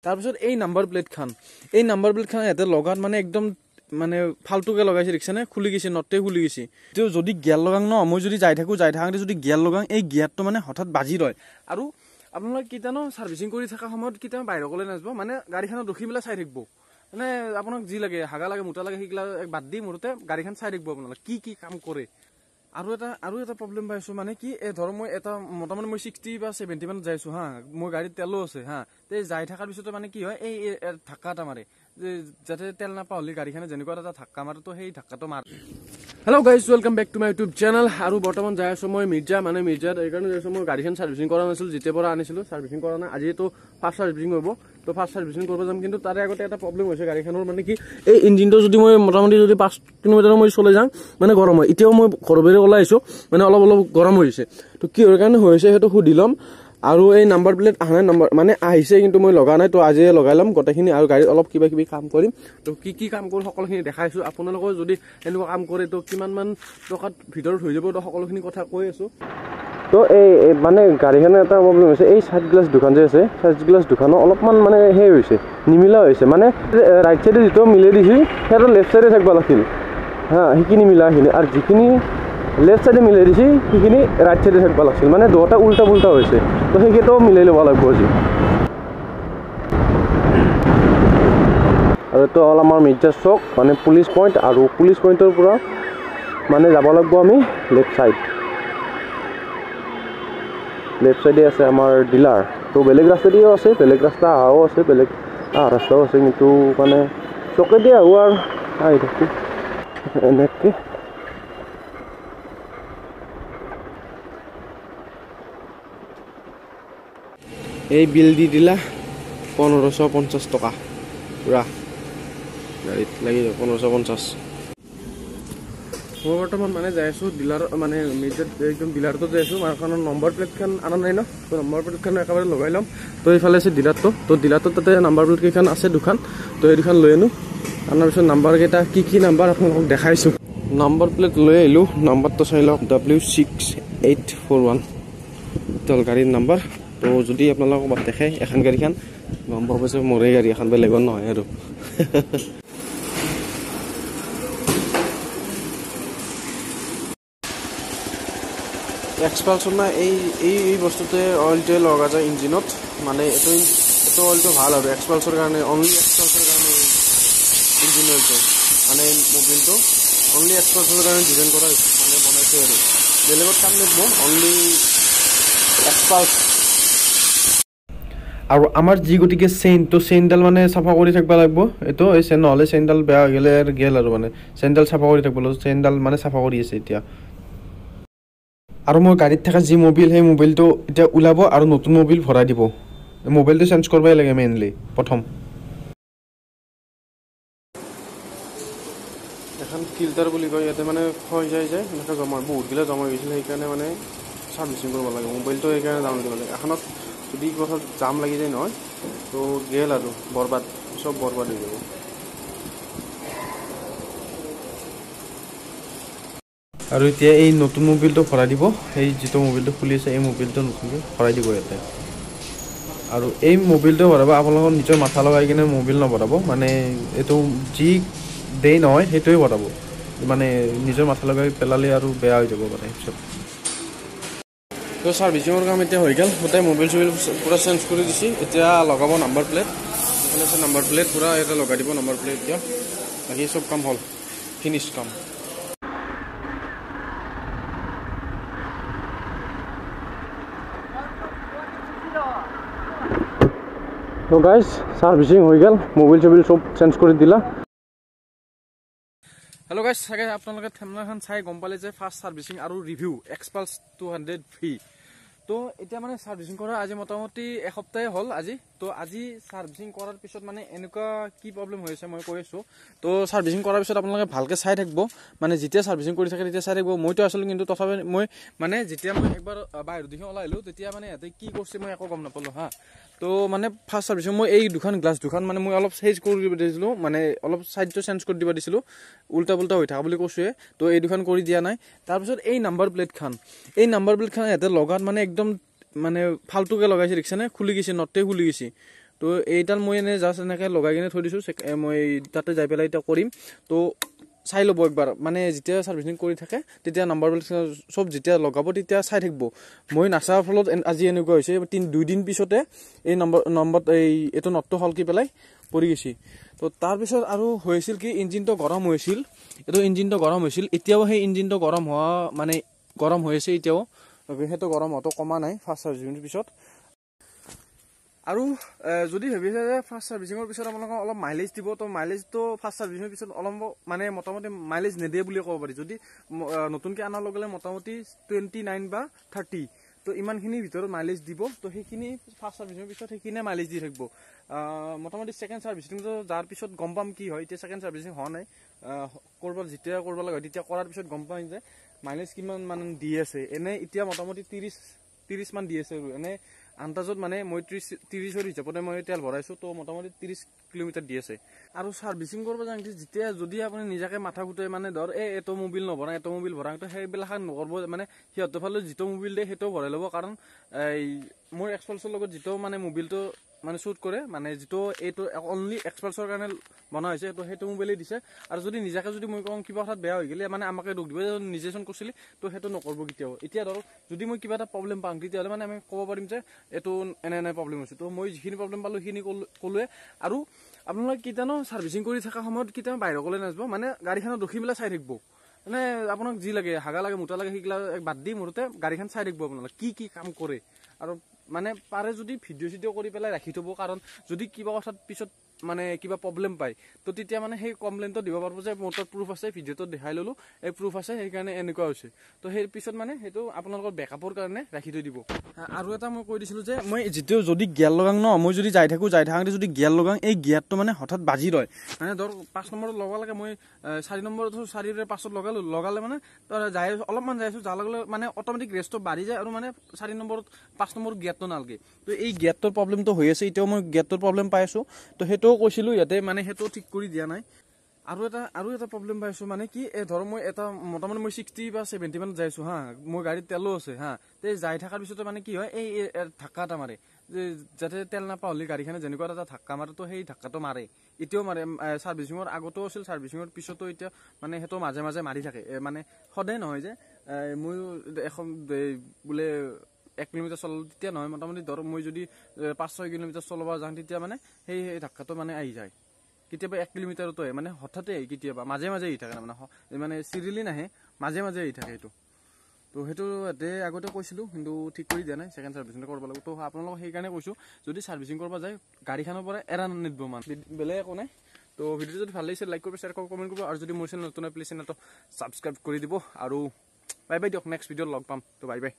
তাৰপিছত এই number plate খান ইয়াতে লগাত মানে একদম মানে ফালতুকে লগাইছে ৰিক্সানে খুলি গৈছে নটে খুলি গৈছে তো যদি গিয়াৰ লগাং ন মই যদি যাই থাকোঁতে যদি গিয়াৰ লগাং এই গিয়াৰটো মানে হঠাৎ বাজি ৰয় আৰু আপোনালোকে কিতানো সাৰ্ভিসিং কৰি থকা সময়ত কিতানো বাহিৰ কলে নাযাব মানে গাড়ীখন ৰখি পেলাই চাই থাকিব মানে আপোনাক যি লাগে হাগা লাগে মোটা লাগে হিকলা বাদ দি মোৰতে গাড়ীখন চাই থাকিব আপোনালোকে কি কাম কৰে আৰু এটা প্ৰবলেম পাইছো মানে কি এই ধৰ মই এটা মোটামুটি মই 60 বা 70 মান যাইছো হা মই গাড়ীত তেলো আছে হা তে যাই থাকাৰ পিছতে মানে কি হয় এই ধাক্কা এটা মাৰে যাতে তেল নাপাহলি গাড়ীখনে যেনেকুৱা এটা ধাক্কা মাৰে তো সেই ধাক্কাটো মাৰ hello' guys welcome back to my YouTube channel আৰু বৰ্তমান যাই আছো মই মিৰ্জাত এইকাৰণে যাইছো মই গাড়ীখন সাৰ্ভিসিং কৰা নাছিল যেতিয়াৰ পৰা আনিছিলো সাৰ্ভিসিং কৰা নাই আজি তো ফাৰ্ষ্ট সাৰ্ভিসিং হ'ব তো ফাৰ্ষ্ট সাৰ্ভিসিং কৰিব যাম কিন্তু তাৰে আগতে এটা প্ৰবলেম হৈছে গাড়ীখনৰ মানে কি এই ইঞ্জিনটো যদি মই মোটামুটি যদি 5 কিলোমিটাৰ মই চলে যাম মানে গৰম হয় এতিয়াও মই ঘৰবেৰে ওলাই আহিছো মানে অলপ গৰম হৈছে তো কি হোৱাৰ কাৰণে হৈছে সেইটো সুধি লম আৰু এই নাম্বাৰ প্লেট আহা নাম্বাৰ মানে আহিছে কিন্তু মই লগা নাই তো আজি লগাই লম গোটেইখিনি আৰু গাড়ীত অলপ কিবা কাম কৰিম তো কি কাম কৰোঁ সকলোখিনি দেখাইছো আপোনালোকৰ যদি এনেকুৱা কাম কৰে তো কিমান মান টকাত ভিতৰত হৈ যাব তো সকলোখিনি কথা কৈ আছো তো এই মানে গাড়ীখনৰ এটা প্ৰবলেম হৈছে এই সাইড গ্লাছ দুখন যে আছে সাইড গ্লাছ দুখনো অলপমান মানে হে হৈছে নিমিলা হৈছে মানে ৰাইট সাইডে যেটো মিলাই দিছি সেইটো লেফট সাইডে থাকিব লাগিছিল হা সেইখিনি মিলাখিনি আৰু যিখিনি লেফট সাইডে মিলাই দিছি সেইখিনি ৰাইট সাইডে থাকিব লাগিছিল মানে দুটা উল্টা পুল্টা হৈছে তো সেইকেইটাও মিলাই ল'ব লাগিব আজি আৰু তো হ'ল আমাৰ মিৰ্জা চক মানে পুলিচ পইণ্ট আৰু পুলিচ পইণ্টৰ পৰা মানে যাব লাগিব আমি লেফট সাইডে আছে আমাৰ ডিলাৰ তো বেলেগ ৰাস্তা দিও আছে বেলেগ ৰাস্তা আহাও আছে বেলেগ ৰাস্তাও আছে কিন্তু মানে চকেদি আহো আৰু আহি থাকো এনেকৈ এই বিল দি দিলা 1550 টকা পুৰা গাড়ীত লাগি 1550 মই বৰ্তমান মানে যাই আছো ডিলাৰ মানে মিৰ্জাত একদম ডিলাৰটো যাই আছো মাৰখনৰ নম্বৰ প্লেটখন আনা নাই ন তো নম্বৰ প্লেটখন একেবাৰে লগাই ল'ম তো এইফালে আছে ডিলাৰটো তো ডিলাৰটো তাতে নম্বৰ প্লেট কেইখন আছে দুখন তো এই দুখন লৈ আনো আনাৰ পিছত নাম্বাৰ কেইটা কি নাম্বাৰ আপোনালোকক দেখাইছো নম্বৰ প্লেট লৈ আহিলো নাম্বাৰটো চাই লওক W6841 তোৰ গাড়ীৰ নাম্বাৰ তো যদি আপোনালোকক দেখে এখন গাড়ীখন গম পাব যে মোৰে গাড়ী এখন বেলেগৰ নহয় আৰু এক্সপালছৰ না এই বস্তুতে অইলটোৱে লগা যায় ইঞ্জিনত মানে এইটো অইলটো ভাল আৰু এক্সপালছৰ কাৰণে অনলি এক্সপালছৰ কাৰণে ইঞ্জিন অইলটো মানে মোবিলটো অনলি এক্সপালছৰ কাৰণে ডিজাইন কৰা মানে বনাইছে আৰু বেলেগত কাম নিদিব অনলি এক্সপালছ আৰু আমাৰ যি গতিকে চেইনডাল মানে চাফা কৰি থাকিব লাগিব এইটো এই নহ'লে চেইনডাল বেয়া হৈ গ'লে আৰু গেল আৰু মানে চেইনডাল চাফা কৰি থাকিব লাগিব চেইনডাল মানে চাফা কৰি আছে এতিয়া আৰু মই গাড়ীত থকা যি মোবিল সেই মোবিলটো এতিয়া ওলাব আৰু নতুন মোবিল ভৰাই দিব মোবিলটো চেঞ্জ কৰিবই লাগে মেইনলি প্ৰথম এখন ফিল্টাৰ বুলি কয় ইয়াতে মানে হৈ যায় এনেকৈ বহুতগিলা জমা গৈছিলে সেইকাৰণে মানে সাৰ্ভিসিং কৰিব লাগে মোবাইলটো সেইকাৰণে দাম দিব লাগে এখনত যদি কথা জাম লাগি যায় নহয় তো গেল আৰু বৰবাদ চব বৰবাদ হৈ যাব আৰু এতিয়া এই নতুন মোবিলটো ভৰাই দিব এই যিটো মোবিলটো খুলি আছে এই মোবিলটো নতুনকৈ ভৰাই দিব ইয়াতে আৰু এই মোবিলটো ভৰাব আপোনালোকৰ নিজৰ মাথা লগাই কিনে মোবিল নভৰাব মানে এইটো যি দেই নহয় সেইটোৱে ভৰাব মানে নিজৰ মাথা লগাই পেলালে আৰু বেয়া হৈ যাব পাৰে পিছত তো সাৰ্ভিসিঙৰ কাম এতিয়া হৈ গ'ল গোটেই মোবিল চবিল পুৰা চেঞ্জ কৰি দিছি এতিয়া লগাব নাম্বাৰ প্লেট এইফালে আছে নাম্বাৰ প্লেট পুৰা এটা লগাই দিব নাম্বাৰ প্লেট এতিয়া বাকী চব কাম হ'ল ফিনিছ কাম তো গাইজ সাৰ্ভিসিং হৈ গ'ল মোবিল চবিল চব চেঞ্জ কৰি দিলা হেল্ল' গাইজ চাগে আপোনালোকে থেমনাখন চাই গম পালে যে ফাৰ্ষ্ট সাৰ্ভিসিং আৰু ৰিভিউ এক্সপালছ 200V তো এতিয়া মানে সাৰ্ভিসিং কৰা আজি মোটামুটি এসপ্তাহে হ'ল আজি তো আজি সাৰ্ভিসিং কৰাৰ পিছত মানে এনেকুৱা কি প্ৰবলেম হৈ আছে মই কৈ আছো তো সাৰ্ভিসিং কৰাৰ পিছত আপোনালোকে ভালকৈ চাই থাকিব মানে যেতিয়া সাৰ্ভিসিং কৰি থাকে তেতিয়া চাই থাকিব মইতো আছিলো কিন্তু তথাপি মই মানে যেতিয়া মই একবাৰ বাহিৰৰ দিশে ওলাই আহিলো তেতিয়া মানে ইয়াতে কি কৰিছে মই একো গম নাপালো হা তো মানে ফাৰ্ষ্ট সাৰ্ভিসিং মই এই দুখন গ্লাছ দুখন মানে মই অলপ চেঞ্জ কৰি দিব দিছিলোঁ মানে অলপ সাইডটো চেঞ্জ কৰি দিব দিছিলোঁ উল্টা পুল্টা হৈ থকা বুলি কৈছোৱে তো এই দুখন কৰি দিয়া নাই তাৰপিছত এই নাম্বাৰ প্লেটখন ইয়াতে লগাত মানে একদম মানে ফালতুকে লগাইছে ৰিক্সানে খুলি গৈছে নটে খুলি গৈছে তো এইডাল মই এনে জাষ্ট এনেকৈ লগাই কিনে থৈ দিছোঁ মই তাতে যাই পেলাই এতিয়া কৰিম তো চাই ল'ব একবাৰ মানে যেতিয়া ছাৰ্ভিচিং কৰি থাকে তেতিয়া নাম্বাৰবিলাক চব যেতিয়া লগাব তেতিয়া চাই থাকিব মই নাচাৰ ফলত আজি এনেকুৱা হৈছে 2 দিন পিছতে এই নম্বৰ এইটো নটটো হলকি পেলাই পৰি গৈছে তো তাৰপিছত আৰু হৈছিল কি ইঞ্জিনটো গৰম হৈছিল এইটো ইঞ্জিনটো গৰম হৈছিল এতিয়াও সেই ইঞ্জিনটো গৰম হোৱা মানে গৰম হৈ আছে এতিয়াও সেইটো গৰম হোৱাটো কমা নাই ফাৰ্ষ্ট ছাৰ্ভিচিংৰ পিছত আৰু যদি ভাবিছে যে ফাৰ্ষ্ট ছাৰ্ভিচিঙৰ পিছত আপোনালোকক অলপ মাইলেজ দিব তো মাইলেজটো ফাৰ্ষ্ট ছাৰ্ভিচিঙৰ পিছত অলপ মানে মোটামুটি মাইলেজ নিদিয়ে বুলি ক'ব পাৰি যদি নতুনকৈ অনাৰ লগে লগে মোটামুটি 29 বা 30 তো ইমানখিনিৰ ভিতৰত মাইলেজ দিব তো সেইখিনি ফাৰ্ষ্ট ছাৰ্ভিচিঙৰ পিছত সেইখিনিয়ে মাইলেজ দি থাকিব মোটামুটি ছেকেণ্ড ছাৰ্ভিচিংটো যাৰ পিছত গম পাম কি হয় এতিয়া ছেকেণ্ড ছাৰ্ভিচিং হোৱা নাই যেতিয়া কৰিব লগা হয় তেতিয়া কৰাৰ পিছত গম পাম যে মাইলেজ কিমান মান দি আছে এনে এতিয়া মোটামুটি 30 মান দি আছে আৰু এনে আন্দাজত মানে মই 30ৰ হিচাপতে মই তেল ভৰাইছোঁ তো মোটামুটি 30 কিলোমিটাৰ দি আছে আৰু ছাৰ্ভিচিং কৰিব যাওঁতে যেতিয়া যদি আপুনি নিজাকে মাথা গোটাই মানে ধৰ এইটো মোবিল নভৰা এইটো মোবিল ভৰা তো সেইবিলাক নকৰিব মানে সিহঁতৰ ফালে যিটো মোবিল দিয়ে সেইটোও ভৰাই ল'ব কাৰণ মোৰ এক্সপালছৰ লগত যিটো মানে মোবিলটো মানে শ্বুট কৰে মানে যিটো এইটো অনলি এক্সপালছৰ কাৰণে বনোৱা হৈছে তো সেইটো মোবাইলেই দিছে আৰু যদি নিজাকে যদি মই কওঁ কিবা কথাত বেয়া হৈ গ'লে মানে আমাকে দুখ দিব নিজেচোন কৈছিলি তো সেইটো নকৰিব কেতিয়াও এতিয়া ধৰক যদি মই কিবা এটা প্ৰব্লেম পাওঁ তেতিয়াহ'লে মানে আমি ক'ব পাৰিম যে এইটো এনে প্ৰব্লেম হৈছে তো মই যিখিনি প্ৰব্লেম পালোঁ সেইখিনি ক'লোৱে আৰু আপোনালোকে কেতিয়ানো ছাৰ্ভিচিং কৰি থকা সময়ত কেতিয়াও বাহিৰলৈ নাযাব মানে গাড়ীখনত ৰখি পেলাই চাই থাকিব মানে আপোনাক যি লাগে হাগা লাগে মোটা লাগে সেইগিলা বাদ দি মোৰতে গাড়ীখন চাই থাকিব আপোনালোকে কি কাম কৰে আৰু মানে পাৰে যদি ভিডিঅ' কৰি পেলাই ৰাখি থ'ব কাৰণ যদি কিবা কথাত পিছত মানে কিবা প্ৰব্লেম পায় তো তেতিয়া মানে সেই কমপ্লেইনটো দিব পাৰিব যে মোৰ তাত প্ৰুফ আছে ভিডিঅ'টো দেখাই ল'লোঁ এই প্ৰুফ আছে সেইকাৰণে এনেকুৱা হৈছে তো সেই পিছত মানে সেইটো আপোনালোকৰ বেকআপৰ কাৰণে ৰাখি থৈ দিব আৰু এটা মই কৈ দিছিলোঁ যে মই যিটো যদি গিয়াৰ লগাং ন মই যদি যাই থাকোঁতে যদি গিয়াৰ লগাং এই গিয়াৰটো মানে হঠাৎ বাজি লয় মানে ধৰ 5 নম্বৰত লগাব লাগে মই 4 নম্বৰত 4ৰে 5ত লগালে মানে যাই অলপমান যাই আছোঁ যাৰ লগে মানে অট'মেটিক ৰেষ্টটো বাঢ়ি যায় আৰু মানে 4 নম্বৰত 5 নম্বৰ গিয়াৰটো নালাগে তো এই গিয়াৰটোৰ প্ৰব্লেমটো হৈ আছে এতিয়াও মই গিয়াৰটোৰ প্ৰব্লেম পাই আছোঁ তো সেইটোও কৈছিলোঁ ইয়াতে মানে সেইটো ঠিক কৰি দিয়া নাই আৰু এটা প্ৰব্লেম পাইছোঁ মানে কি ধৰ মই এটা মোটামুটি মই 60 বা 70 মানত যাইছোঁ হা মোৰ গাড়ীত তেলো আছে হা তে যাই থকাৰ পিছতে মানে কি হয় এই ধাক্কা এটা মাৰে যে যাতে তেল নাপা হ'লে গাড়ীখনে যেনেকুৱা এটা ধাক্কা মাৰে তো সেই ধাক্কাটো মাৰে এতিয়াও মাৰে ছাৰ্ভিচিঙৰ আগতো আছিল ছাৰ্ভিচিঙৰ পিছতো এতিয়া মানে সেইটো মাজে মাজে মাৰি থাকে মানে সদায় নহয় যে মই এখন বোলে 1 কিলোমিটাৰ চলালোঁ তেতিয়া নহয় মোটামুটি ধৰ মই যদি 5-6 কিলোমিটাৰ চলাব যাওঁ তেতিয়া মানে সেই ধাক্কাটো মানে আহি যায় কেতিয়াবা 1 কিলোমিটাৰতো মানে হঠাতে কেতিয়াবা মাজে মাজে আহি থাকে মানে চিৰিয়েলি নাহে মাজে মাজে আহি থাকে সেইটো তো সেইটো আগতে কৈছিলোঁ কিন্তু ঠিক কৰি দিয়া নাই ছেকেণ্ড ছাৰ্ভিচিং কৰিব লাগিব তো আপোনালোকক সেইকাৰণে কৈছোঁ যদি ছাৰ্ভিচিং কৰিব যায় গাড়ীখনৰ পৰা এৰা নিদিব মানে বেলেগ একো নাই তো ভিডিঅ'টো যদি ভাল লাগিছে লাইক কৰিব শ্বেয়াৰ কৰিব কমেণ্ট কৰিব আৰু যদি মোৰ চেনেল নতুন প্লিজ চেনেলটো ছাবস্ক্ৰাইব কৰি দিব আৰু বাই বাই দিয়ক নেক্সট ভিডিঅ'ত লগ পাম তো বাই বাই